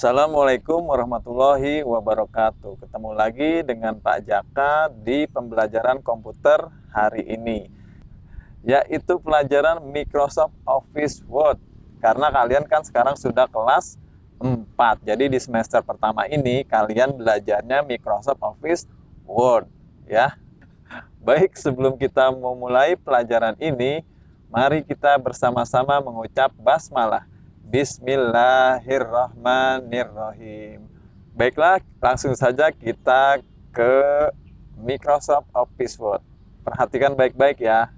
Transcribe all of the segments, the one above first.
Assalamualaikum warahmatullahi wabarakatuh. Ketemu lagi dengan Pak Jaka di pembelajaran komputer hari ini, yaitu pelajaran Microsoft Office Word. Karena kalian kan sekarang sudah kelas 4. Jadi di semester pertama ini kalian belajarnya Microsoft Office Word, ya. Baik, sebelum kita memulai pelajaran ini, mari kita bersama-sama mengucap basmalah. Bismillahirrahmanirrahim. Baiklah, langsung saja kita ke Microsoft Office Word. Perhatikan baik-baik ya.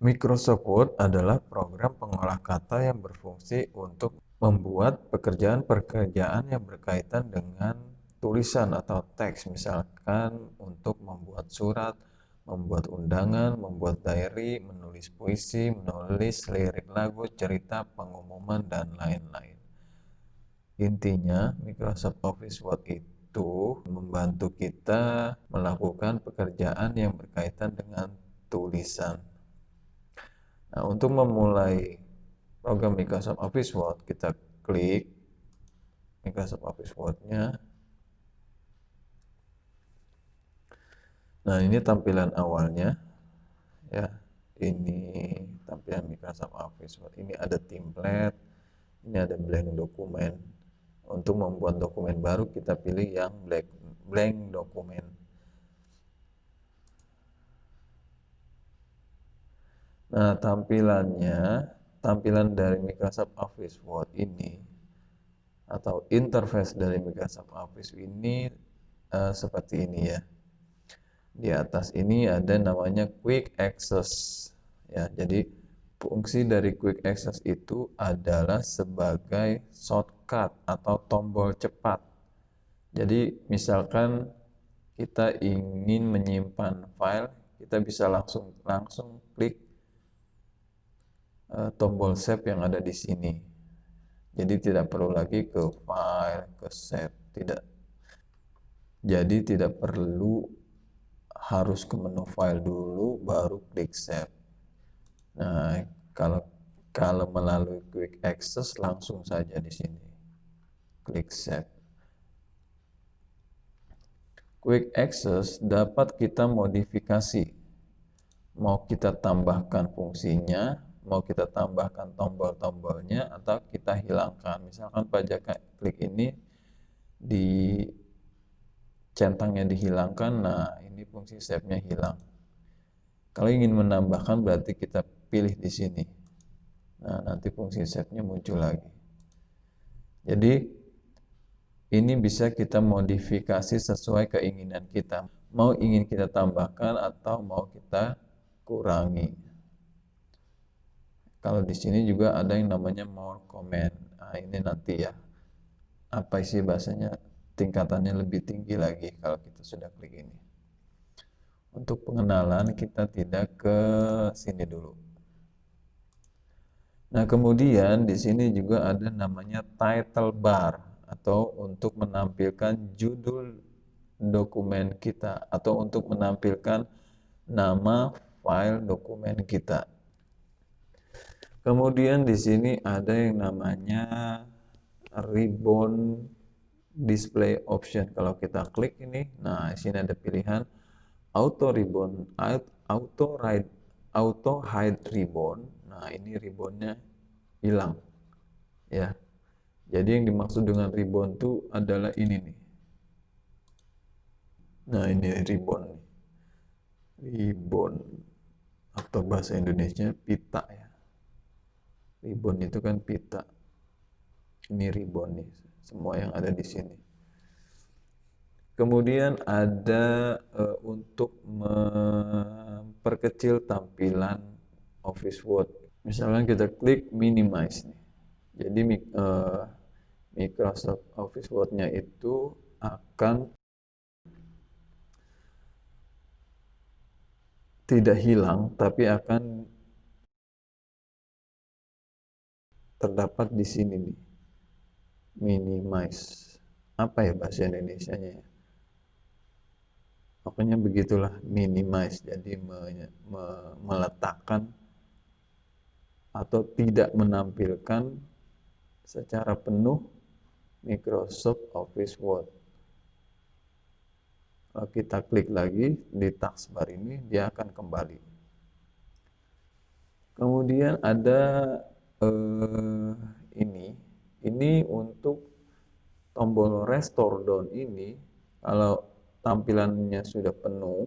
Microsoft Word adalah program pengolah kata yang berfungsi untuk membuat pekerjaan-pekerjaan yang berkaitan dengan tulisan atau teks, misalkan untuk membuat surat, membuat undangan, membuat diary, menulis puisi, menulis lirik lagu, cerita, pengumuman, dan lain-lain. Intinya, Microsoft Office Word itu membantu kita melakukan pekerjaan yang berkaitan dengan tulisan. Nah, untuk memulai program Microsoft Office Word, kita klik Microsoft Office Word-nya. Nah, ini tampilan awalnya ya. Ini tampilan Microsoft Office Word. Ini ada template, ini ada blank dokumen. Untuk membuat dokumen baru kita pilih yang blank dokumen. Nah, tampilan dari Microsoft Office Word ini atau interface dari Microsoft Office ini seperti ini ya. Di atas ini ada namanya Quick Access ya. Jadi fungsi dari Quick Access itu adalah sebagai shortcut atau tombol cepat. Jadi misalkan kita ingin menyimpan file, kita bisa langsung klik tombol save yang ada di sini. Jadi tidak perlu lagi ke file, ke save, tidak. Jadi tidak perlu harus ke menu file dulu baru klik save. Nah, kalau melalui quick access langsung saja di sini klik save. Quick access dapat kita modifikasi. Mau kita tambahkan fungsinya, mau kita tambahkan tombol-tombolnya, atau kita hilangkan. Misalkan Pak Jaka klik ini, di centangnya dihilangkan, nah ini fungsi save-nya hilang. Kalau ingin menambahkan berarti kita pilih di sini. Nah, nanti fungsi save-nya muncul lagi. Jadi ini bisa kita modifikasi sesuai keinginan kita. Mau ingin kita tambahkan atau mau kita kurangi. Kalau di sini juga ada yang namanya more comment. Nah, ini nanti ya. Apa sih bahasanya? Tingkatannya lebih tinggi lagi kalau kita sudah klik ini. Untuk pengenalan kita tidak ke sini dulu. Nah, kemudian di sini juga ada namanya title bar atau untuk menampilkan judul dokumen kita atau untuk menampilkan nama file dokumen kita. Kemudian di sini ada yang namanya ribbon display option. Kalau kita klik ini, nah di sini ada pilihan auto ribbon, auto hide ribbon. Nah, ini ribbonnya hilang ya. Jadi yang dimaksud dengan ribbon itu adalah ini nih. Nah, ini ribbon. Ribbon atau bahasa Indonesia pita ya. Ribbon itu kan pita. Ini ribbon nih, semua yang ada di sini. Kemudian ada untuk memperkecil tampilan Office Word. Misalnya kita klik minimize nih. Jadi Microsoft Office Word-nya itu akan tidak hilang, tapi akan terdapat di sini nih. Minimize. Apa ya bahasa Indonesianya ya? Pokoknya begitulah, minimize. Jadi meletakkan atau tidak menampilkan secara penuh Microsoft Office Word. Kalau kita klik lagi di taskbar ini, dia akan kembali. Kemudian ada ini untuk tombol restore down ini, kalau tampilannya sudah penuh,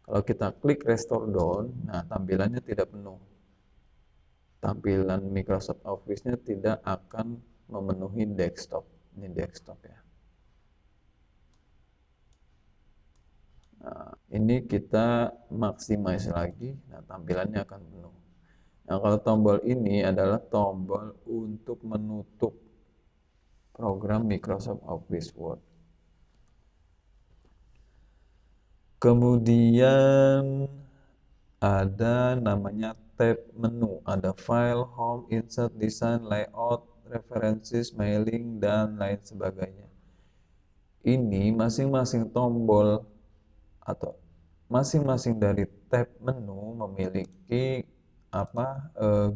kalau kita klik restore down, nah tampilannya tidak penuh. Tampilan Microsoft Office-nya tidak akan memenuhi desktop. Ini desktop ya. Nah, ini kita maximize lagi, nah tampilannya akan penuh. Nah, kalau tombol ini adalah tombol untuk menutup program Microsoft Office Word. Kemudian ada namanya tab menu, ada file, home, insert, design, layout, references, mailing, dan lain sebagainya. Ini masing-masing tombol atau masing-masing dari tab menu memiliki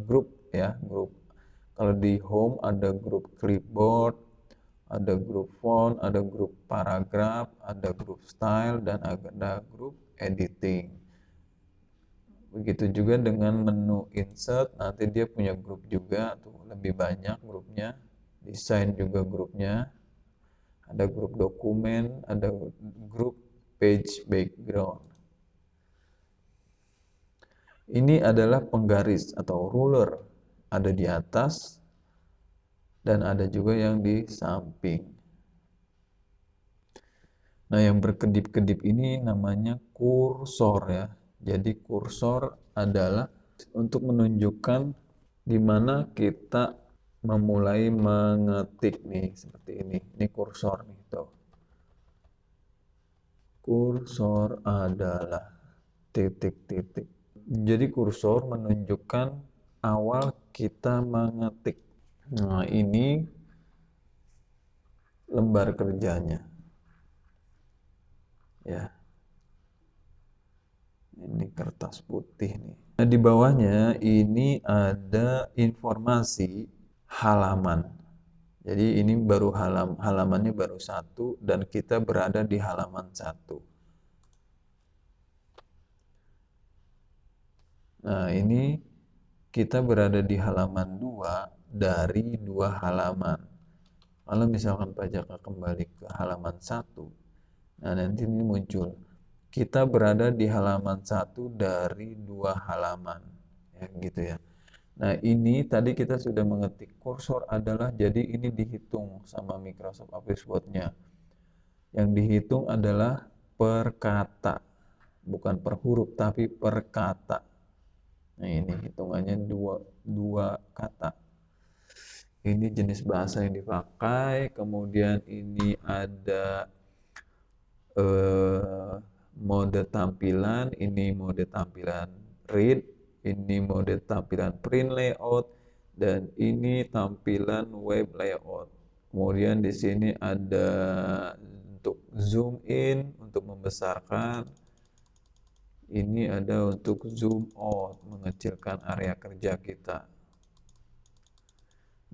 grup ya, grup. Kalau di home ada grup clipboard, ada grup font, ada grup paragraf, ada grup style, dan ada grup editing. Begitu juga dengan menu insert, nanti dia punya grup juga, tuh lebih banyak grupnya. Desain juga grupnya, ada grup dokumen, ada grup page background. Ini adalah penggaris atau ruler, ada di atas dan ada juga yang di samping. Nah, yang berkedip-kedip ini namanya kursor ya. Jadi kursor adalah untuk menunjukkan di mana kita memulai mengetik nih, seperti ini. Ini kursor nih, tuh. Kursor adalah titik-titik. Jadi kursor menunjukkan awal kita mengetik. Nah, ini lembar kerjanya. Ya. Ini kertas putih nih. Nah, di bawahnya ini ada informasi halaman. Jadi ini baru halamannya baru 1 dan kita berada di halaman 1. Nah, ini kita berada di halaman 2 dari 2 halaman. Kalau misalkan Pak Jaka kembali ke halaman 1, nah nanti ini muncul. Kita berada di halaman 1 dari 2 halaman. Ya, gitu ya. Nah, ini tadi kita sudah mengetik kursor adalah, jadi ini dihitung sama Microsoft Office Word-nya. Yang dihitung adalah per kata, bukan per huruf, tapi per kata. Nah, ini hitungannya dua kata. Ini jenis bahasa yang dipakai, kemudian ini ada mode tampilan, ini mode tampilan read, ini mode tampilan print layout, dan ini tampilan web layout. Kemudian di sini ada untuk zoom in, untuk membesarkan. Ini ada untuk zoom out, mengecilkan area kerja kita.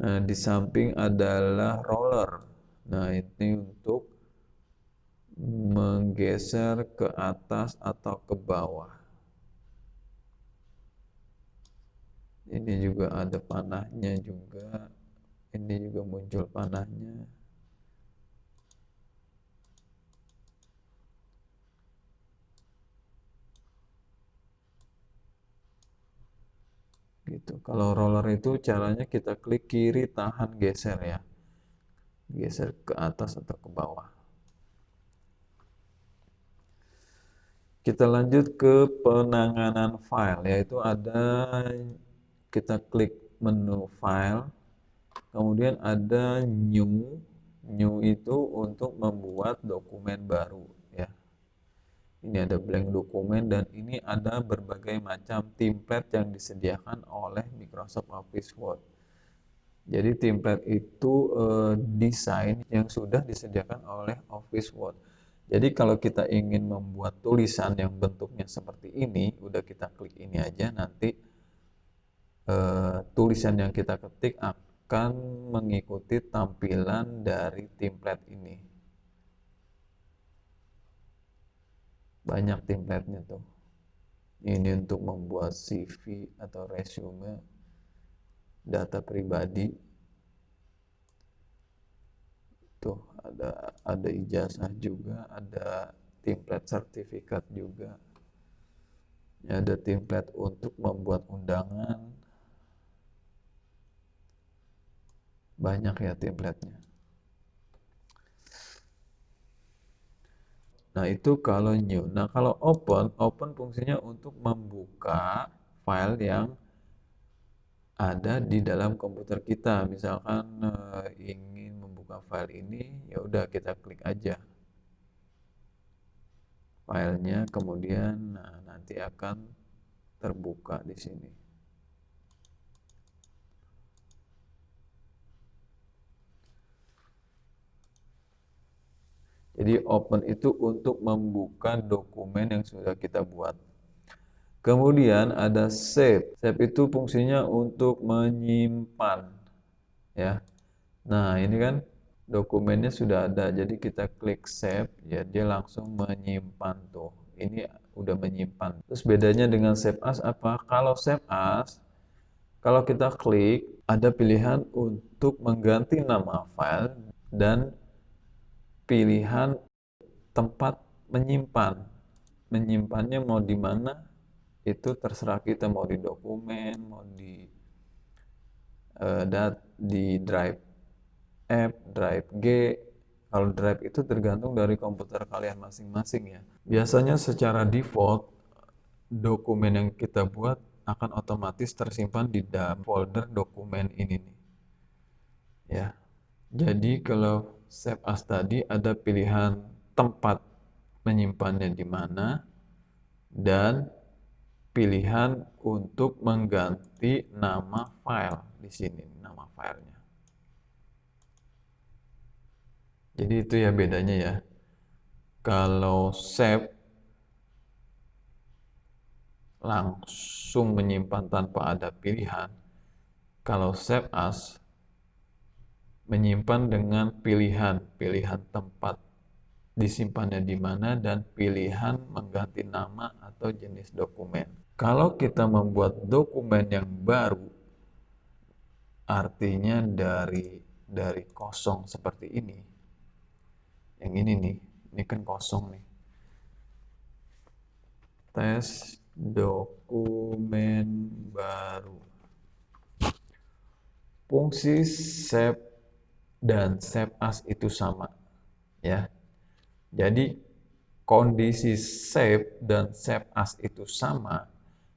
Nah, di samping adalah roller. Nah, ini untuk menggeser ke atas atau ke bawah. Ini juga ada panahnya juga. Ini juga muncul panahnya. Gitu. Kalau roller itu caranya kita klik kiri, tahan, geser ya. Geser ke atas atau ke bawah. Kita lanjut ke penanganan file, yaitu ada kita klik menu file, kemudian ada new. New itu untuk membuat dokumen baru ya. Ini ada blank dokumen dan ini ada berbagai macam template yang disediakan oleh Microsoft Office Word. Jadi template itu desain yang sudah disediakan oleh Office Word. Jadi kalau kita ingin membuat tulisan yang bentuknya seperti ini, udah kita klik ini aja, nanti tulisan yang kita ketik akan mengikuti tampilan dari template ini. Banyak template-nya tuh. Ini untuk membuat CV atau resume, data pribadi. Tuh ada ijazah juga, ada template sertifikat juga. Ada template untuk membuat undangan. Banyak ya template-nya. Nah, itu kalau new. Nah, kalau open fungsinya untuk membuka file yang ada di dalam komputer kita. Misalkan ingin membuka file ini, ya udah kita klik aja filenya, kemudian nanti akan terbuka di sini. Jadi open itu untuk membuka dokumen yang sudah kita buat. Kemudian ada save. Save itu fungsinya untuk menyimpan, ya. Nah, ini kan dokumennya sudah ada, jadi kita klik save, ya dia langsung menyimpan tuh. Ini udah menyimpan. Terus bedanya dengan save as apa? Kalau save as, kalau kita klik, ada pilihan untuk mengganti nama file dan pilihan tempat menyimpan. Menyimpannya mau di mana? Itu terserah kita, mau di dokumen, mau di drive F, drive G. Kalau drive itu tergantung dari komputer kalian masing-masing ya. Biasanya secara default dokumen yang kita buat akan otomatis tersimpan di dalam folder dokumen ini nih. Ya. Jadi kalau save as tadi ada pilihan tempat menyimpannya di mana dan pilihan untuk mengganti nama file di sini, nama filenya. Jadi itu ya bedanya ya. Kalau save langsung menyimpan tanpa ada pilihan. Kalau save as menyimpan dengan pilihan tempat disimpannya di mana dan pilihan mengganti nama atau jenis dokumen. Kalau kita membuat dokumen yang baru, artinya dari kosong seperti ini. Yang ini nih, ini kan kosong nih. Tes dokumen baru. Fungsi save dan save as itu sama, ya. Jadi kondisi save dan save as itu sama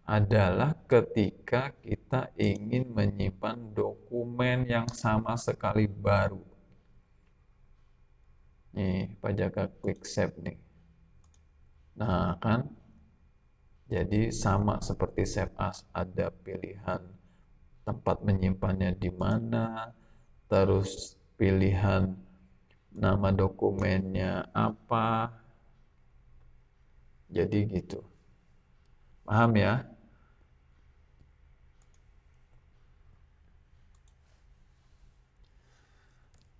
adalah ketika kita ingin menyimpan dokumen yang sama sekali baru. Nih, Pak Jaka klik save nih. Nah, kan jadi sama seperti save as, ada pilihan tempat menyimpannya di mana, terus pilihan nama dokumennya apa. Jadi gitu. Paham ya?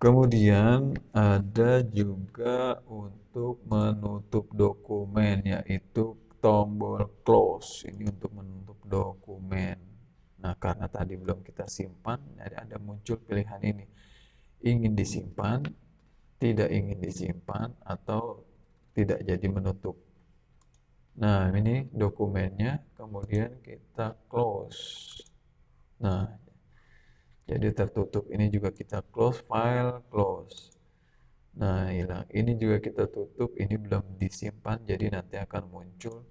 Kemudian ada juga untuk menutup dokumen, yaitu tombol close. Ini untuk menutup dokumen. Nah, karena tadi belum kita simpan, jadi ada muncul pilihan ini. Ingin disimpan, tidak ingin disimpan, atau tidak jadi menutup. Nah, ini dokumennya, kemudian kita close. Nah, jadi tertutup. Ini juga kita close, file, close. Nah, hilang. Ini juga kita tutup, ini belum disimpan, jadi nanti akan muncul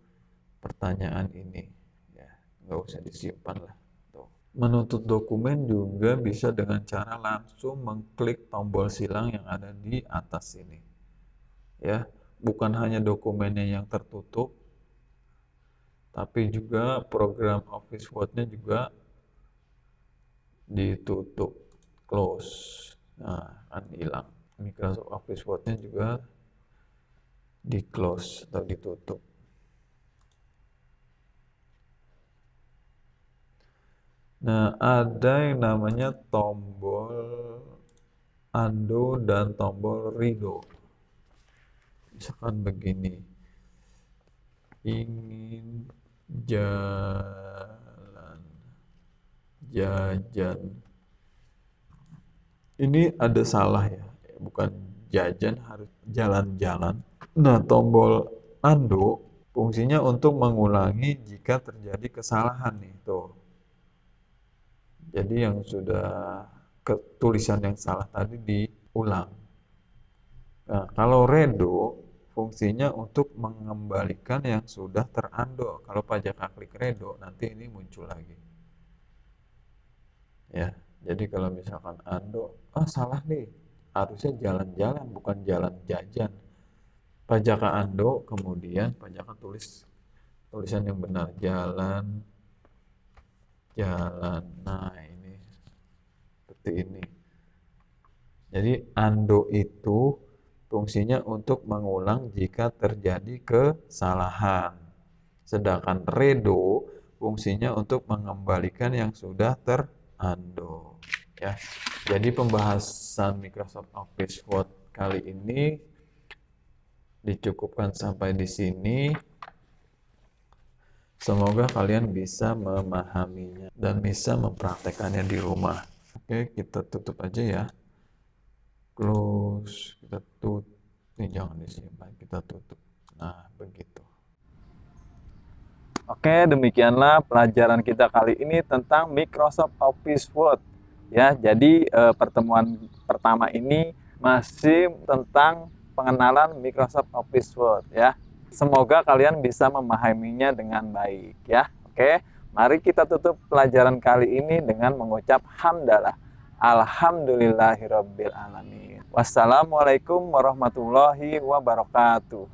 pertanyaan ini. Ya, nggak usah disimpan lah. Tuh. Menutup dokumen juga bisa dengan cara langsung mengklik tombol silang yang ada di atas ini. Ya, bukan hanya dokumennya yang tertutup, tapi juga program Office Word-nya juga ditutup, close. Nah, kan hilang. Microsoft Office Word-nya juga di close atau ditutup. Nah, ada yang namanya tombol undo dan tombol redo. Misalkan begini, ingin jalan jajan. Ini ada salah ya, bukan jajan, harus jalan-jalan. Nah, tombol undo fungsinya untuk mengulangi jika terjadi kesalahan nih, tuh. Jadi yang sudah tulisan yang salah tadi diulang. Nah, kalau redo fungsinya untuk mengembalikan yang sudah terundo. Kalau Pak Jaka klik redo, nanti ini muncul lagi. Ya, jadi kalau misalkan undo, salah nih, harusnya jalan-jalan bukan jalan jajan. Pak Jaka undo, kemudian Pak Jaka tulis tulisan yang benar, jalan jalan. Nah, ini seperti ini. Jadi undo itu fungsinya untuk mengulang jika terjadi kesalahan. Sedangkan redo fungsinya untuk mengembalikan yang sudah terundo. Ya. Jadi pembahasan Microsoft Office Word kali ini dicukupkan sampai di sini. Semoga kalian bisa memahaminya dan bisa mempraktekannya di rumah. Oke, kita tutup aja ya. Close, kita tutup. Ini jangan disimpan, kita tutup. Nah, begitu. Oke, demikianlah pelajaran kita kali ini tentang Microsoft Office Word. Ya, jadi pertemuan pertama ini masih tentang pengenalan Microsoft Office Word ya. Semoga kalian bisa memahaminya dengan baik ya. Oke, mari kita tutup pelajaran kali ini dengan mengucap hamdalah. Alhamdulillahirabbil alamin. Wassalamualaikum warahmatullahi wabarakatuh.